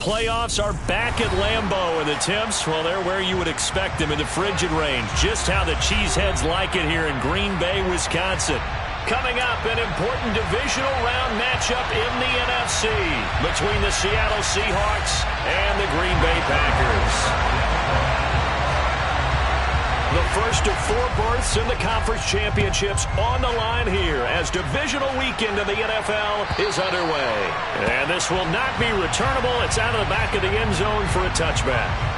Playoffs are back at Lambeau, and the temps, well, they're where you would expect them in the frigid range. Just how the Cheeseheads like it here in Green Bay, Wisconsin. Coming up, an important divisional round matchup in the NFC between the Seattle Seahawks and the Green Bay Packers. The first of 4 berths in the conference championships on the line here as divisional weekend of the NFL is underway. And this will not be returnable. It's out of the back of the end zone for a touchback.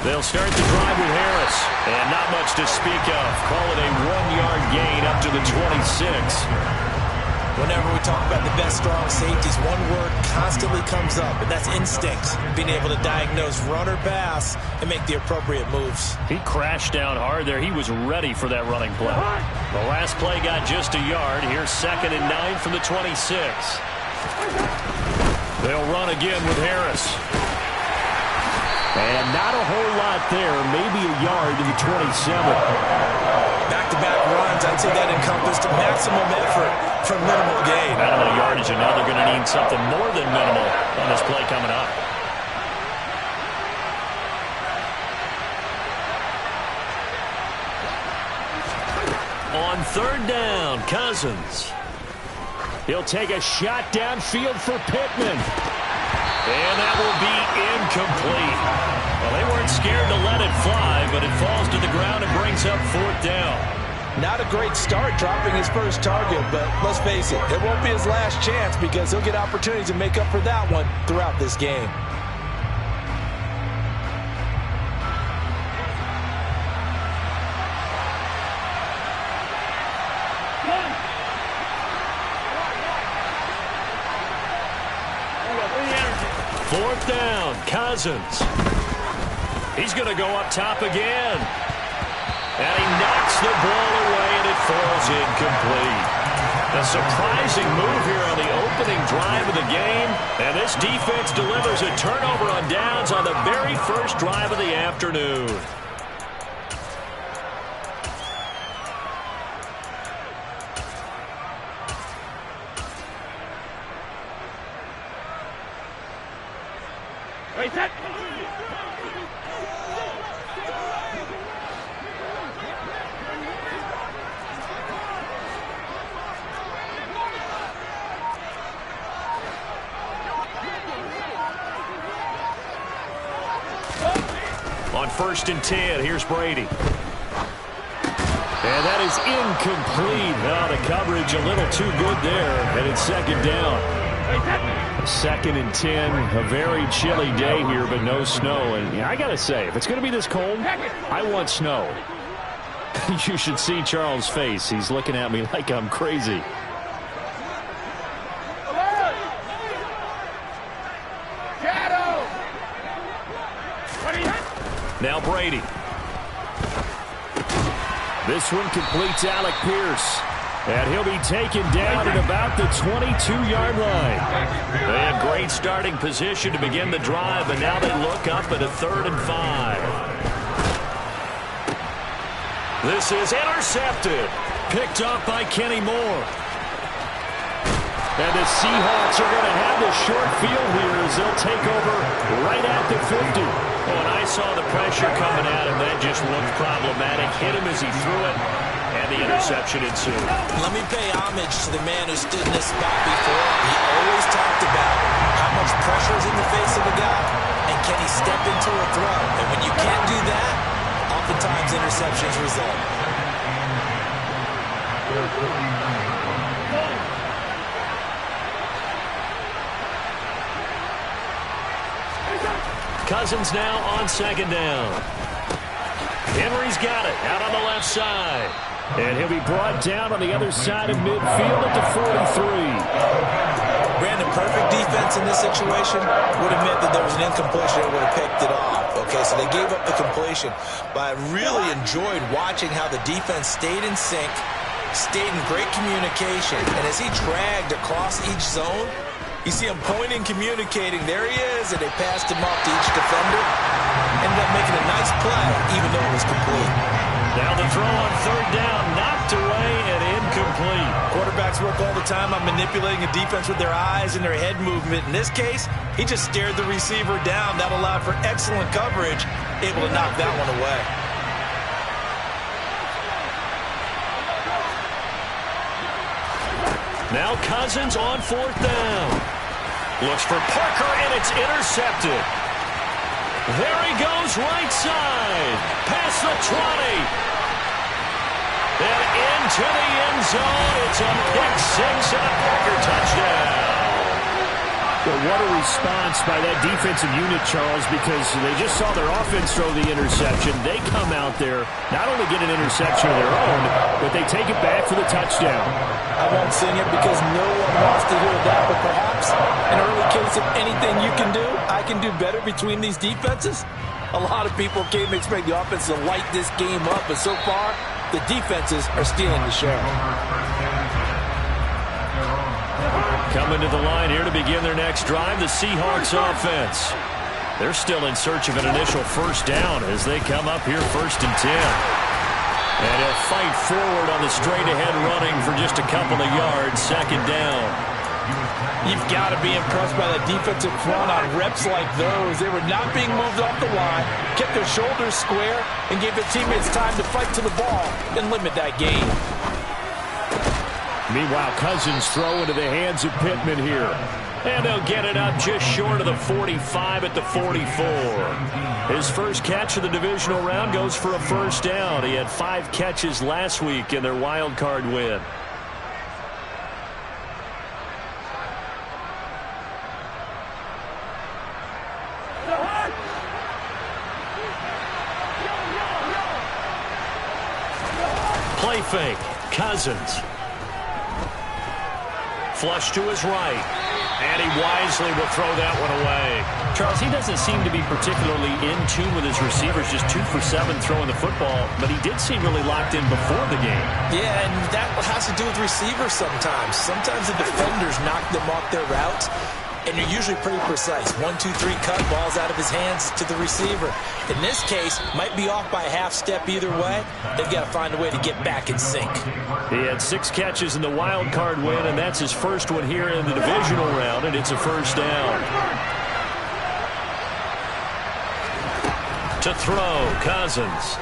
They'll start the drive with Harris. And not much to speak of. Call it a 1-yard gain up to the 26. Whenever we talk about the best strong safeties, one word constantly comes up, and that's instinct. Being able to diagnose run or pass and make the appropriate moves. He crashed down hard there. He was ready for that running play. The last play got just a yard. Here's 2nd and 9 from the 26. They'll run again with Harris. And not a whole lot there, maybe a yard to the 27. Back-to-back runs, I'd say that encompassed maximum effort for minimal gain. Minimal yardage, and now they're going to need something more than minimal on this play coming up. On 3rd down, Cousins. He'll take a shot downfield for Pittman. And that will be incomplete. Well, they weren't scared to let it fly, but it falls to the ground and brings up 4th down. Not a great start dropping his first target, but let's face it, it won't be his last chance because he'll get opportunities to make up for that one throughout this game. Fourth down, Cousins. He's going to go up top again. And he knocks the ball away, and it falls incomplete. A surprising move here on the opening drive of the game. And this defense delivers a turnover on downs on the very first drive of the afternoon. On 1st and 10, here's Brady. And that is incomplete. Oh, the coverage a little too good there, and it's 2nd down. 2nd and 10, a very chilly day here, but no snow. And I got to say, if it's going to be this cold, I want snow. You should see Charles' face. He's looking at me like I'm crazy. Now Brady. This one completes Alec Pierce. And he'll be taken down at about the 22-yard line. They had great starting position to begin the drive, but now they look up at a 3rd and 5. This is intercepted. Picked off by Kenny Moore. And the Seahawks are going to have the short field here as they'll take over right at the 50. Oh, and I saw the pressure coming at him. That just looked problematic. Hit him as he threw it, and the interception ensued. Let me pay homage to the man who stood in this spot before. He always talked about how much pressure is in the face of a guy, and can he step into a throw. And when you can't do that, oftentimes interceptions result. Cousins now on 2nd down. Henry's got it out on the left side. And he'll be brought down on the other side of midfield at the 43. Brandon, perfect defense in this situation would have meant that there was an incompletion and would have picked it off. Okay, so they gave up the completion. But I really enjoyed watching how the defense stayed in sync, stayed in great communication. And as he dragged across each zone, you see him pointing, communicating. There he is, and they passed him off to each defender. Ended up making a nice play, even though it was complete. Now the throw on third down, knocked away and incomplete. Quarterbacks work all the time on manipulating a defense with their eyes and their head movement. In this case, he just stared the receiver down. That allowed for excellent coverage, able to knock that one away. Now Cousins on fourth down. Looks for Parker, and it's intercepted. There he goes, right side. Past the 20. And into the end zone. It's a pick six and a Parker touchdown. Well, what a response by that defensive unit, Charles, because they just saw their offense throw the interception. They come out there, not only get an interception of their own, but they take it back for the touchdown. I won't sing it because no one wants to hear that, but perhaps an early case of anything you can do, I can do better between these defenses. A lot of people came to expect the offense to light this game up, but so far, the defenses are stealing the show. Coming to the line here to begin their next drive, the Seahawks offense. They're still in search of an initial first down as they come up here 1st and 10. And he'll fight forward on the straight-ahead running for just a couple of yards, 2nd down. You've got to be impressed by the defensive front on reps like those. They were not being moved off the line, kept their shoulders square, and gave their teammates time to fight to the ball and limit that gain. Meanwhile, Cousins throw into the hands of Pittman here. And they'll get it up just short of the 45 at the 44. His first catch of the divisional round goes for a first down. He had 5 catches last week in their wild card win. Play fake. Cousins. Flush to his right. And he wisely will throw that one away. Charles, he doesn't seem to be particularly in tune with his receivers, just 2 for 7 throwing the football, but he did seem really locked in before the game. Yeah, and that has to do with receivers sometimes. Sometimes the defenders knock them off their routes, and you're usually pretty precise. 1, 2, 3 cut, balls out of his hands to the receiver. In this case, might be off by a half step either way. They've got to find a way to get back in sync. He had 6 catches in the wild card win, and that's his first one here in the divisional round, and it's a first down. To throw, Cousins.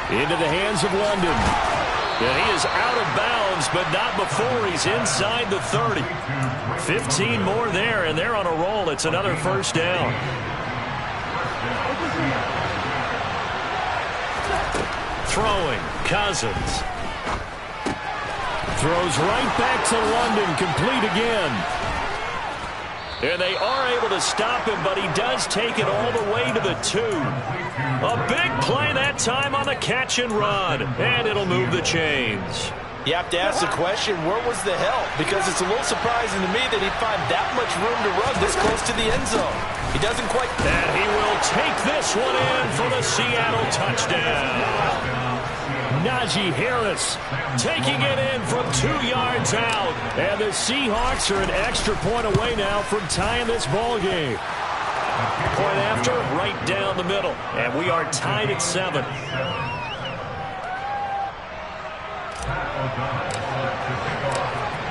Into the hands of London. And he is out of bounds, but not before he's inside the 30. 15 more there, and they're on a roll. It's another first down. Throwing, Cousins. Throws right back to London, complete again. And they are able to stop him, but he does take it all the way to the 2. A big play that time on the catch and run, and it'll move the chains. You have to ask the question, where was the help? Because it's a little surprising to me that he'd find that much room to run this close to the end zone. He doesn't quite... And he will take this one in for the Seattle touchdown. Najee Harris taking it in from 2 yards out. And the Seahawks are an extra point away now from tying this ball game. Point after, right down the middle. And we are tied at 7.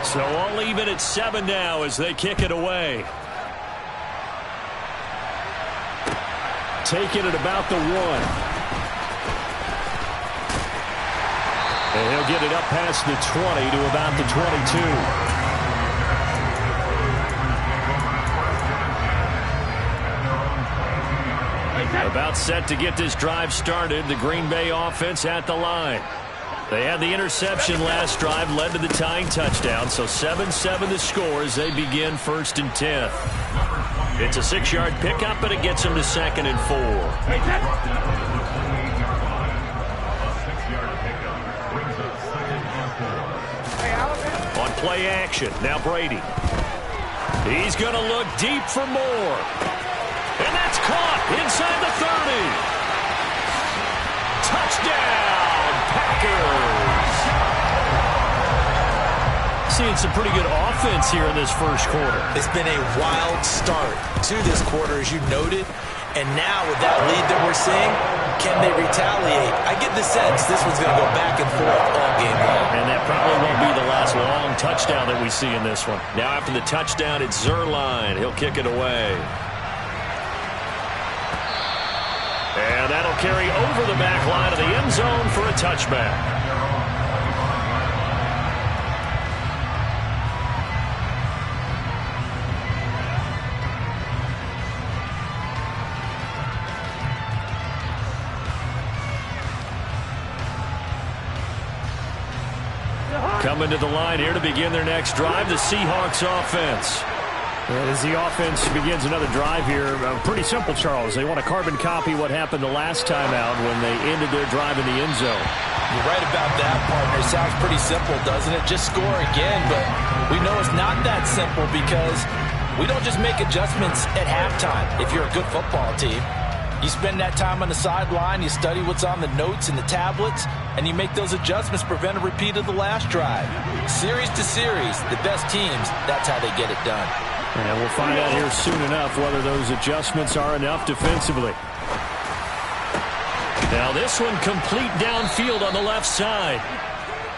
So all even at 7 now as they kick it away. Take it at about the 1. And he'll get it up past the 20 to about the 22. About set to get this drive started. The Green Bay offense at the line. They had the interception last drive, led to the tying touchdown. So 7-7 the score as they begin 1st and 10. It's a 6-yard pickup, but it gets them to 2nd and 4. play action. Now Brady. He's going to look deep for more. And that's caught inside the 30. Touchdown, Packers. Seeing some pretty good offense here in this first quarter. It's been a wild start to this quarter, as you noted. And now with that lead that we're seeing, can they retaliate? I get the sense this one's going to go back and forth all game long. And that probably won't be the last long touchdown that we see in this one. Now after the touchdown, it's Zerline. He'll kick it away. And that'll carry over the back line of the end zone for a touchback. Coming to the line here to begin their next drive, the Seahawks offense. And as the offense begins another drive here, pretty simple, Charles. They want to carbon copy what happened the last time out when they ended their drive in the end zone. You're right about that, partner. It sounds pretty simple, doesn't it? Just score again, but we know it's not that simple because we don't just make adjustments at halftime if you're a good football team. You spend that time on the sideline, you study what's on the notes and the tablets, and you make those adjustments to prevent a repeat of the last drive. Series to series, the best teams, that's how they get it done. And we'll find out here soon enough whether those adjustments are enough defensively. Now this one complete downfield on the left side.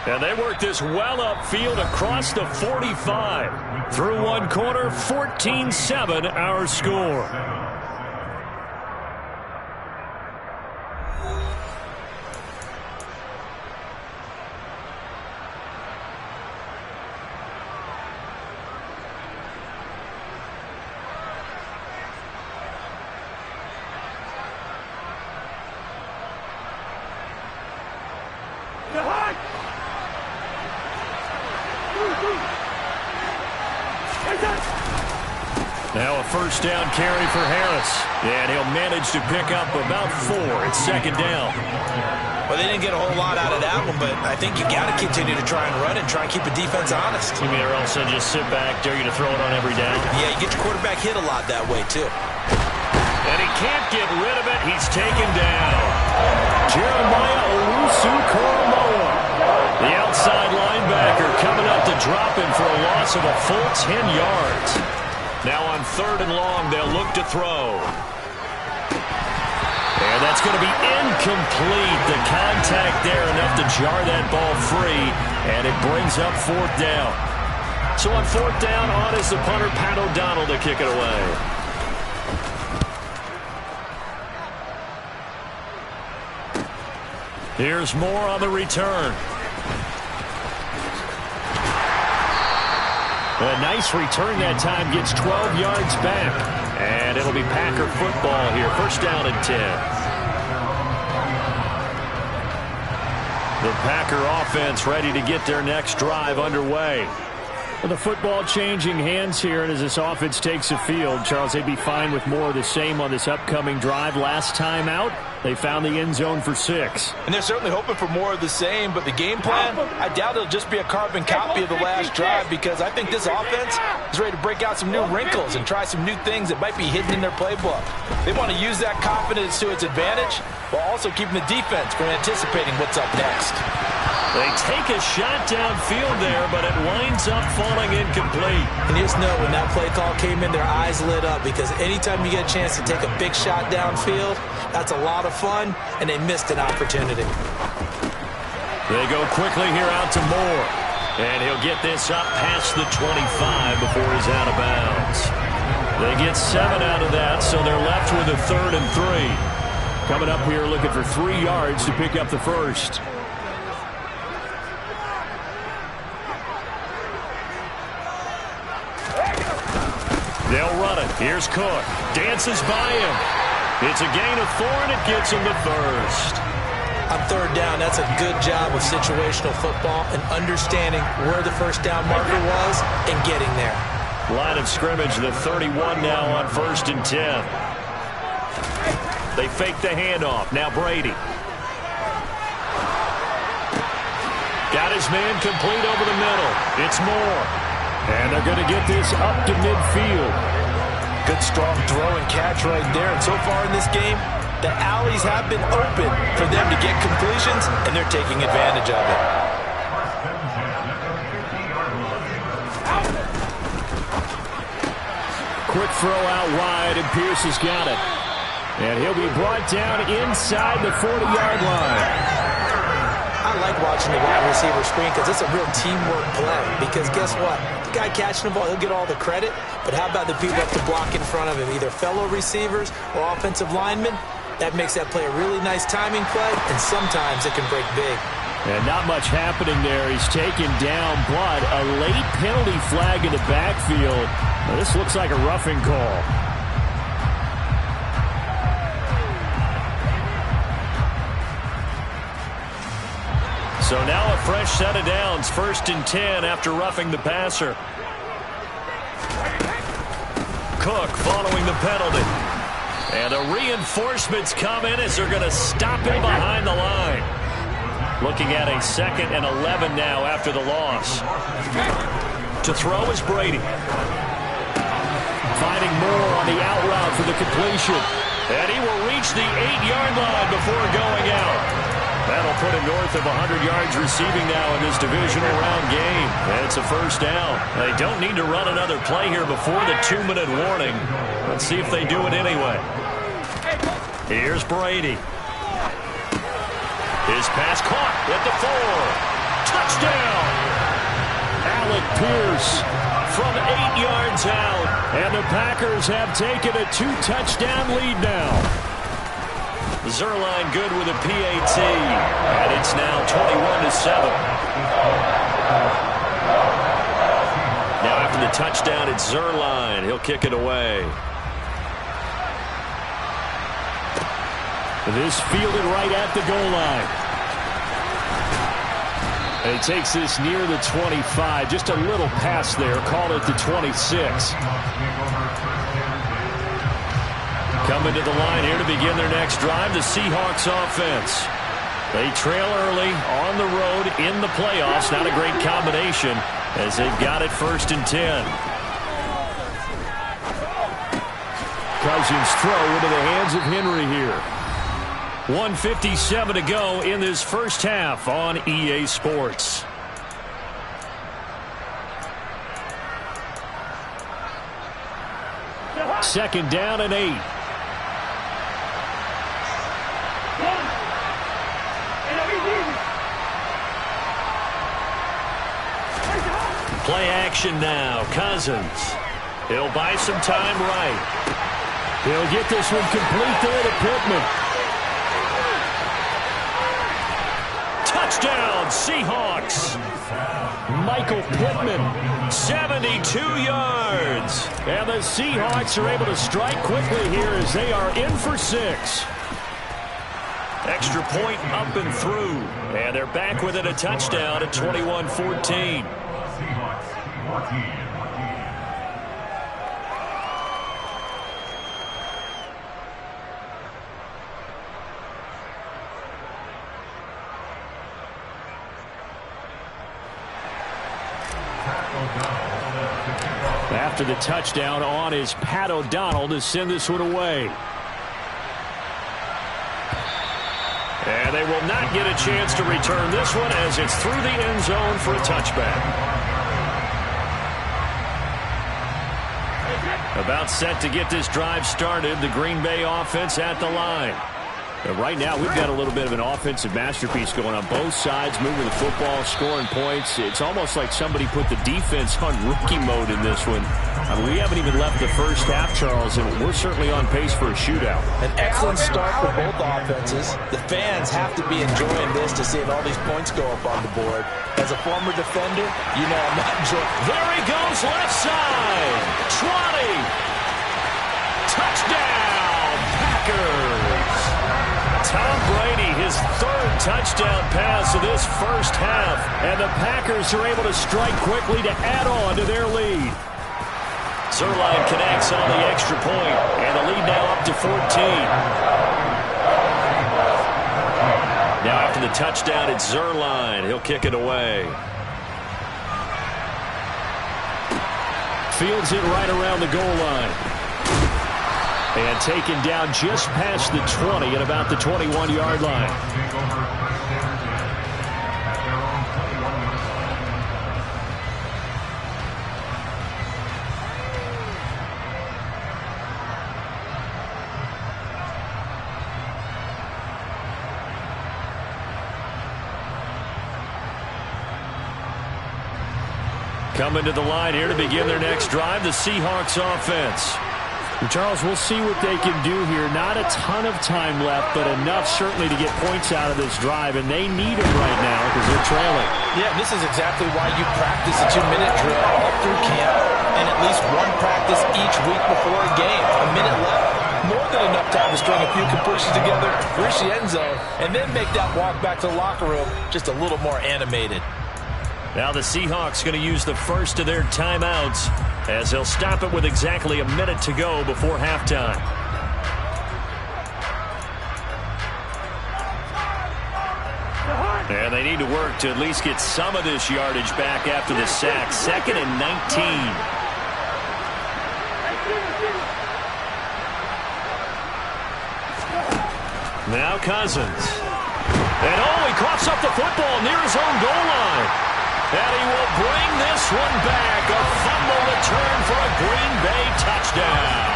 And they work this well upfield across the 45. Through one quarter, 14-7 our score. Now a first down carry for Harris. And he'll manage to pick up about 4. It's second down. Well, they didn't get a whole lot out of that one, but I think you got to continue to try and run and try and keep the defense honest. You mean or else they'll just sit back, dare you to throw it on every down? Yeah, you get your quarterback hit a lot that way, too. And he can't get rid of it. He's taken down. Jeremiah Owusu-Koramoah, the outside linebacker, coming up to drop him for a loss of a full 10 yards. Now on 3rd and long, they'll look to throw. And that's going to be incomplete. The contact there enough to jar that ball free, and it brings up 4th down. So on 4th down, on is the punter, Pat O'Donnell, to kick it away. Here's more on the return. A nice return that time, gets 12 yards back. And it'll be Packer football here. First down and 10. The Packer offense ready to get their next drive underway. Well, the football changing hands here, and as this offense takes the field, Charles, they'd be fine with more of the same on this upcoming drive. Last time out, they found the end zone for 6. And they're certainly hoping for more of the same, but the game plan, I doubt it'll just be a carbon copy of the last drive because I think this offense is ready to break out some new wrinkles and try some new things that might be hidden in their playbook. They want to use that confidence to its advantage while also keeping the defense from anticipating what's up next. They take a shot downfield there, but it winds up falling incomplete. And you just know when that play call came in, their eyes lit up because anytime you get a chance to take a big shot downfield, that's a lot of fun, and they missed an opportunity. They go quickly here out to Moore. And he'll get this up past the 25 before he's out of bounds. They get 7 out of that, so they're left with a 3rd and 3. Coming up here looking for 3 yards to pick up the first. They'll run it. Here's Cook. Dances by him. It's a gain of 4, and it gets him the first. On 3rd down, that's a good job of situational football and understanding where the first down marker was and getting there. Line of scrimmage, the 31 now on 1st and 10. They fake the handoff. Now Brady. Got his man complete over the middle. It's Moore. And they're going to get this up to midfield. Good strong throw and catch right there. And so far in this game, the alleys have been open for them to get completions, and they're taking advantage of it. Quick throw out wide, and Pierce has got it. And he'll be brought down inside the 40-yard line. I like watching the wide receiver screen because it's a real teamwork play. Because guess what? The guy catching the ball, he'll get all the credit. But how about the people up to block in front of him, either fellow receivers or offensive linemen? That makes that play a really nice timing play, and sometimes it can break big. And not much happening there. He's taken down, but a late penalty flag in the backfield. Now, this looks like a roughing call. So now a fresh set of downs, 1st and 10 after roughing the passer. Cook following the penalty. And the reinforcements come in as they're going to stop him behind the line. Looking at a 2nd and 11 now after the loss. To throw is Brady. Finding Moore on the out route for the completion. And he will reach the 8-yard line before going out. That'll put him north of 100 yards receiving now in this divisional round game. And it's a 1st down. They don't need to run another play here before the 2-minute warning. Let's see if they do it anyway. Here's Brady. His pass caught at the 4. Touchdown! Alec Pierce from 8 yards out. And the Packers have taken a 2-touchdown lead now. Zuerlein good with a PAT, and it's now 21-7. Now after the touchdown, it's Zuerlein. He'll kick it away. This fielded right at the goal line. And he takes this near the 25. Just a little pass there. Call it the 26. Coming to the line here to begin their next drive, the Seahawks offense. They trail early on the road in the playoffs. Not a great combination as they've got it 1st and 10. Cousins throw into the hands of Henry here. 1:57 to go in this first half on EA Sports. Second down and 8. Play action now. Cousins. He'll buy some time right. He'll get this one complete there to Pittman. Touchdown, Seahawks. Michael Pittman. 72 yards. And the Seahawks are able to strike quickly here as they are in for 6. Extra point up and through. And they're back within a touchdown at 21-14. After the touchdown on is Pat O'Donnell to send this one away. And they will not get a chance to return this one as it's through the end zone for a touchback. About set to get this drive started, the Green Bay offense at the line. And right now, we've got a little bit of an offensive masterpiece going on both sides, moving the football, scoring points. It's almost like somebody put the defense on rookie mode in this one. I mean, we haven't even left the first half, Charles, and we're certainly on pace for a shootout. An excellent start for both offenses. The fans have to be enjoying this to see all these points go up on the board. As a former defender, you know I'm not enjoying. There he goes, left side. 20. Touchdown, Packers. Tom Brady, his 3rd touchdown pass of this first half. And the Packers are able to strike quickly to add on to their lead. Zuerlein connects on the extra point, and the lead now up to 14. Now after the touchdown, it's Zerline. He'll kick it away. Fields it right around the goal line. And taken down just past the 20 at about the 21-yard line. Coming to the line here to begin their next drive, the Seahawks offense. Charles, we'll see what they can do here. Not a ton of time left, but enough certainly to get points out of this drive, and they need them right now because they're trailing. Yeah, this is exactly why you practice a 2-minute drill all through camp and at least one practice each week before a game. A minute left, more than enough time to string a few completions together, reach the end zone, and then make that walk back to the locker room just a little more animated. Now the Seahawks going to use the first of their timeouts as they'll stop it with exactly a minute to go before halftime. And they need to work to at least get some of this yardage back after the sack. 2nd and 19. Now Cousins. And he coughs up the football near his own goal line. And he will bring this one back. A fumble return for a Green Bay touchdown.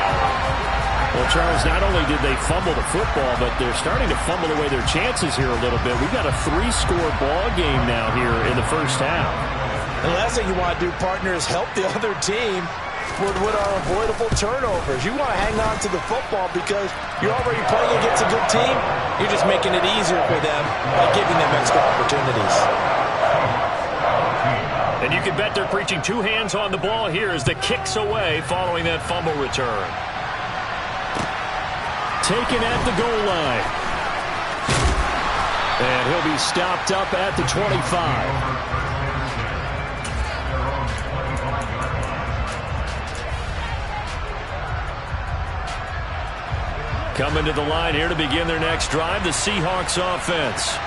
Well, Charles, not only did they fumble the football, but they're starting to fumble away their chances here a little bit. We've got a 3-score ball game now here in the first half. The last thing you want to do, partner, is help the other team with what are avoidable turnovers. You want to hang on to the football because you're already playing against a good team. You're just making it easier for them by giving them extra opportunities. And you can bet they're preaching two hands on the ball here as the kick's away following that fumble return. Taken at the goal line. And he'll be stopped up at the 25. Coming to the line here to begin their next drive, the Seahawks offense.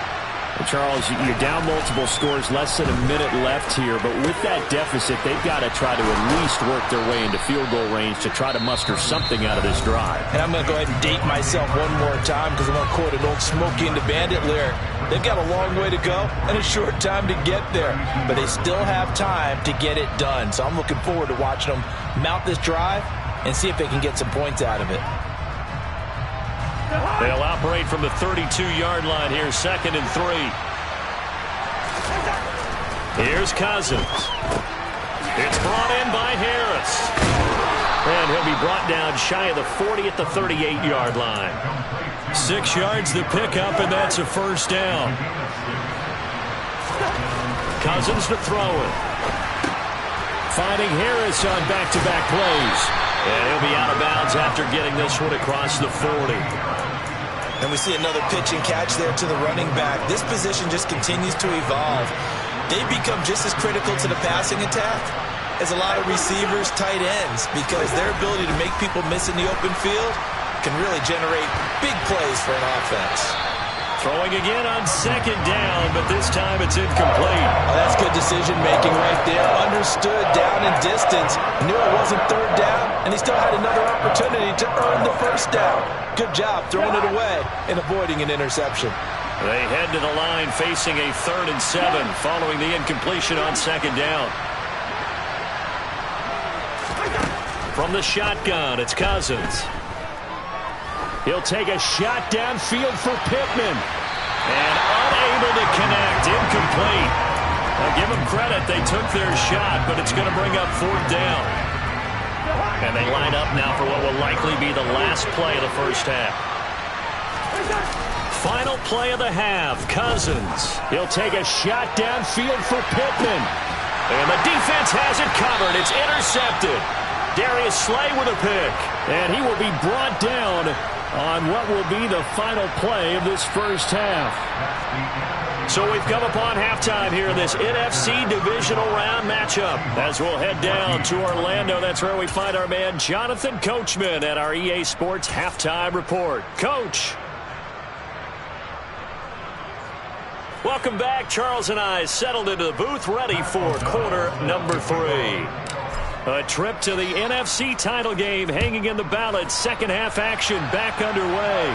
Well, Charles, you're down multiple scores, less than a minute left here, but with that deficit, they've got to try to at least work their way into field goal range to try to muster something out of this drive. And I'm going to go ahead and date myself one more time because I'm going to quote an old Smokey and the Bandit lyric. They've got a long way to go and a short time to get there, but they still have time to get it done. So I'm looking forward to watching them mount this drive and see if they can get some points out of it. They'll operate from the 32-yard line here, 2nd and 3. Here's Cousins. It's brought in by Harris. And he'll be brought down shy of the 40 at the 38-yard line. 6 yards the pickup, and that's a first down. Cousins to throw it. Finding Harris on back-to-back plays. And he'll be out of bounds after getting this one across the 40. And we see another pitch and catch there to the running back. This position just continues to evolve. They become just as critical to the passing attack as a lot of receivers, tight ends, because their ability to make people miss in the open field can really generate big plays for an offense. Throwing again on 2nd down, but this time it's incomplete. Oh, that's good decision-making right there. Understood down and distance. Knew it wasn't 3rd down, and he still had another opportunity to earn the 1st down. Good job throwing it away and avoiding an interception. They head to the line facing a 3rd and 7 following the incompletion on 2nd down. From the shotgun, it's Cousins. He'll take a shot downfield for Pittman. And unable to connect. Incomplete. Now give them credit. They took their shot, but it's going to bring up 4th down. And they line up now for what will likely be the last play of the first half. Final play of the half. Cousins. He'll take a shot downfield for Pittman. And the defense has it covered. It's intercepted. Darius Slay with a pick. And he will be brought down on what will be the final play of this first half. So we've come upon halftime here in this NFC divisional round matchup. As we'll head down to Orlando, that's where we find our man Jonathan Coachman at our EA Sports Halftime Report. Coach. Welcome back. Charles and I settled into the booth, ready for quarter number 3. A trip to the NFC title game hanging in the balance. Second half action back underway.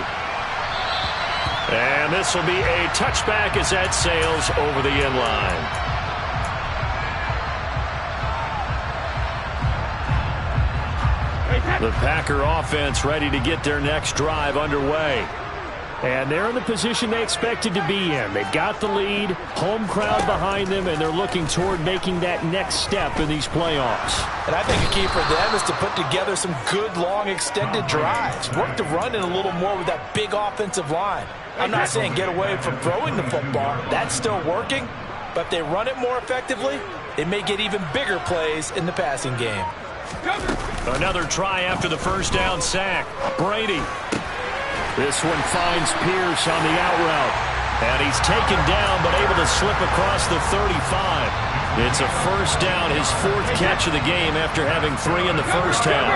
And this will be a touchback as that sails over the end line. The Packer offense ready to get their next drive underway. And they're in the position they expected to be in. They've got the lead, home crowd behind them, and they're looking toward making that next step in these playoffs. And I think a key for them is to put together some good, long, extended drives. Work the run in a little more with that big offensive line. I'm not saying get away from throwing the football. That's still working. But if they run it more effectively, they may get even bigger plays in the passing game. Another try after the first down sack. Brady. This one finds Pierce on the out route. And he's taken down but able to slip across the 35. It's a first down, his 4th catch of the game after having 3 in the first half.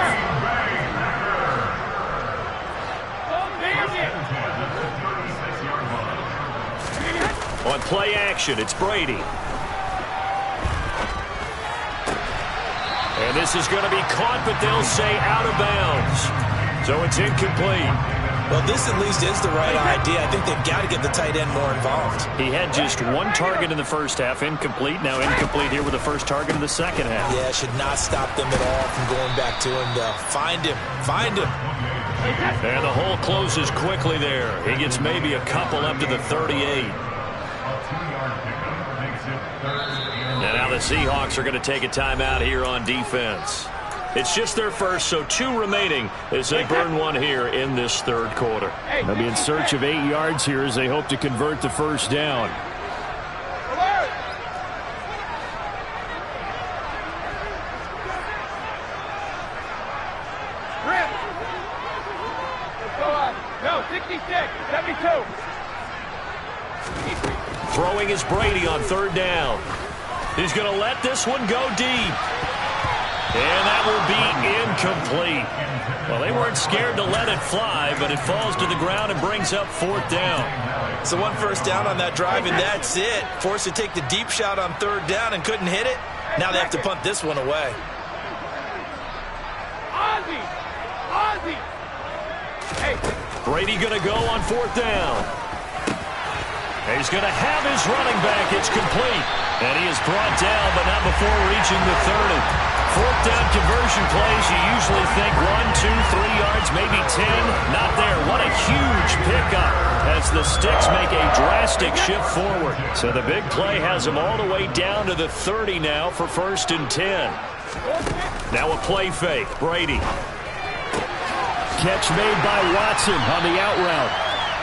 On play action, it's Brady. And this is going to be caught, but they'll say out of bounds. So it's incomplete. Well, this at least is the right idea. I think they've got to get the tight end more involved. He had just 1 target in the first half, incomplete. Now incomplete here with the first target in the second half. Yeah, should not stop them at all from going back to him, though. Find him. Find him. And the hole closes quickly there. He gets maybe a couple up to the 38. And now the Seahawks are going to take a timeout here on defense. It's just their first, so 2 remaining as they burn 1 here in this third quarter. They'll be in search of 8 yards here as they hope to convert the first down. No, 66, 72. Throwing is Brady on third down. He's going to let this one go deep. And that will be incomplete. Well, they weren't scared to let it fly, but it falls to the ground and brings up 4th down. So 1 first down on that drive, and that's it. Forced to take the deep shot on third down and couldn't hit it. Now they have to punt this one away. Ozzie! Hey. Brady going to go on 4th down. And he's going to have his running back. It's complete. And he is brought down, but not before reaching the 30. 4th down conversion plays, you usually think 1, 2, 3 yards, maybe 10. Not there. What a huge pickup as the Sticks make a drastic shift forward. So the big play has them all the way down to the 30 now for 1st and 10. Now a play fake. Brady. Catch made by Watson on the out route.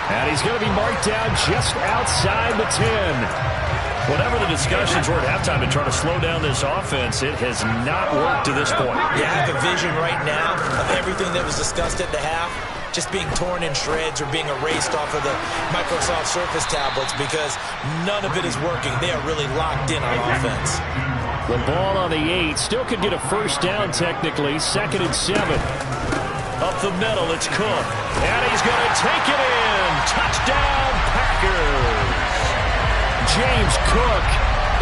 And he's going to be marked down just outside the 10. Whatever the discussions were at halftime to try to slow down this offense, it has not worked to this point. Yeah, I have a vision right now of everything that was discussed at the half just being torn in shreds or being erased off of the Microsoft Surface tablets because none of it is working. They are really locked in on offense. The ball on the 8 still could get a first down technically. 2nd and 7. Up the middle, it's Cook. And he's going to take it in. Touchdown, Packers. James Cook,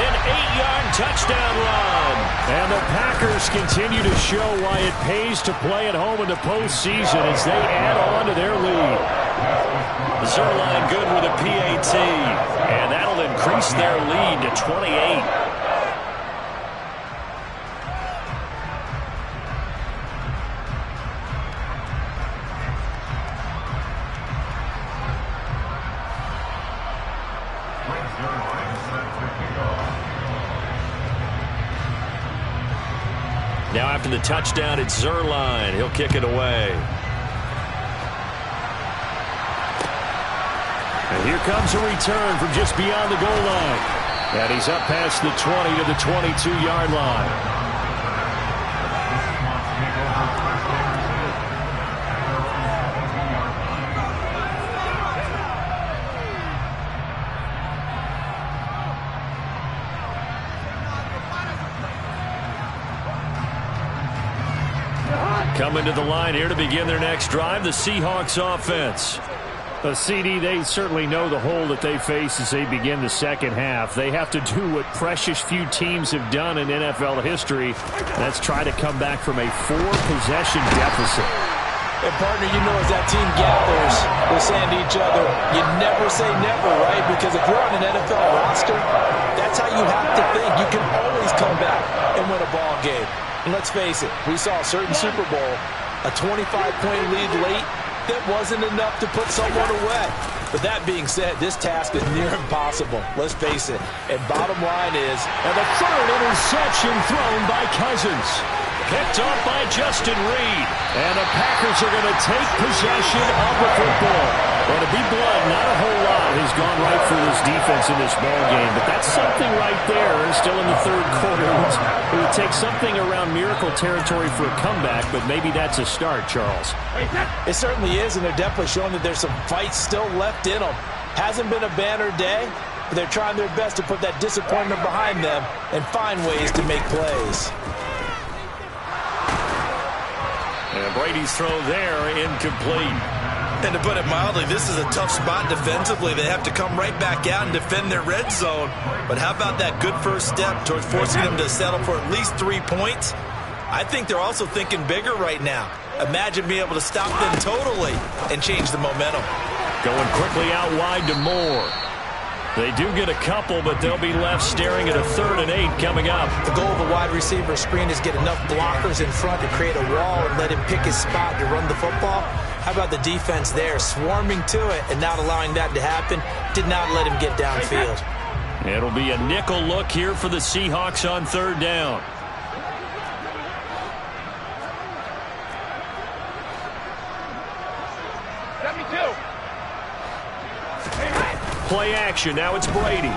an 8-yard touchdown run. And the Packers continue to show why it pays to play at home in the postseason as they add on to their lead. Zerline good with a PAT, and that'll increase their lead to 28. Now after the touchdown, it's Zerline. He'll kick it away. And here comes a return from just beyond the goal line. And he's up past the 20 to the 22-yard line. Coming to the line here to begin their next drive, the Seahawks offense. A CD, they certainly know the hole that they face as they begin the second half. They have to do what precious few teams have done in NFL history. That's try to come back from a 4-possession deficit. And, partner, you know, as that team gathers, they're saying to each other, you never say never, right? Because if you're on an NFL roster, that's how you have to think. You can always come back and win a ball game. And let's face it, we saw a certain Super Bowl, a 25-point lead late, that wasn't enough to put someone away. But that being said, this task is near impossible. Let's face it. And bottom line is, and the third interception thrown by Cousins. Picked off by Justin Reed. And the Packers are going to take possession of the football. Well, to be blunt, not a whole lot has gone right for this defense in this ball game. But that's something right there. Still in the third quarter. It would take something around miracle territory for a comeback, but maybe that's a start, Charles. It certainly is, and they're definitely showing that there's some fight still left in them. Hasn't been a banner day, but they're trying their best to put that disappointment behind them and find ways to make plays. And Brady's throw there, incomplete. And to put it mildly, this is a tough spot defensively. They have to come right back out and defend their red zone. But how about that good first step towards forcing them to settle for at least 3 points? I think they're also thinking bigger right now. Imagine being able to stop them totally and change the momentum. Going quickly out wide to Moore. They do get a couple, but they'll be left staring at a 3rd and 8 coming up. The goal of a wide receiver screen is get enough blockers in front to create a wall and let him pick his spot to run the football. How about the defense there, swarming to it and not allowing that to happen? Did not let him get downfield. It'll be a nickel look here for the Seahawks on 3rd down. Play action. Now it's Brady. And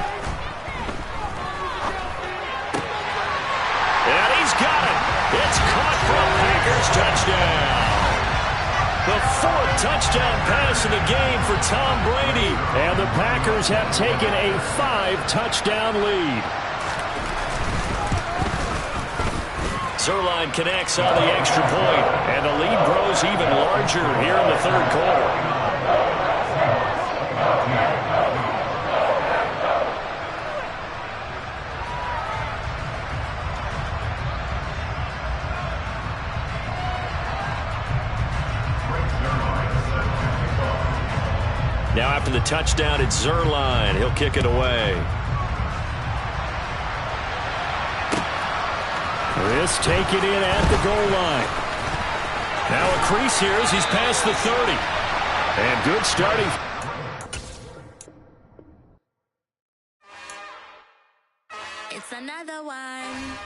he's got it. It's caught for a Packers touchdown. The 4th touchdown pass of the game for Tom Brady. And the Packers have taken a 5-touchdown lead. Zerline connects on the extra point, and the lead grows even larger here in the 3rd quarter. Now after the touchdown, it's Zerline. He'll kick it away. This taken in at the goal line. Now a crease here as he's past the 30. And good starting. It's another one.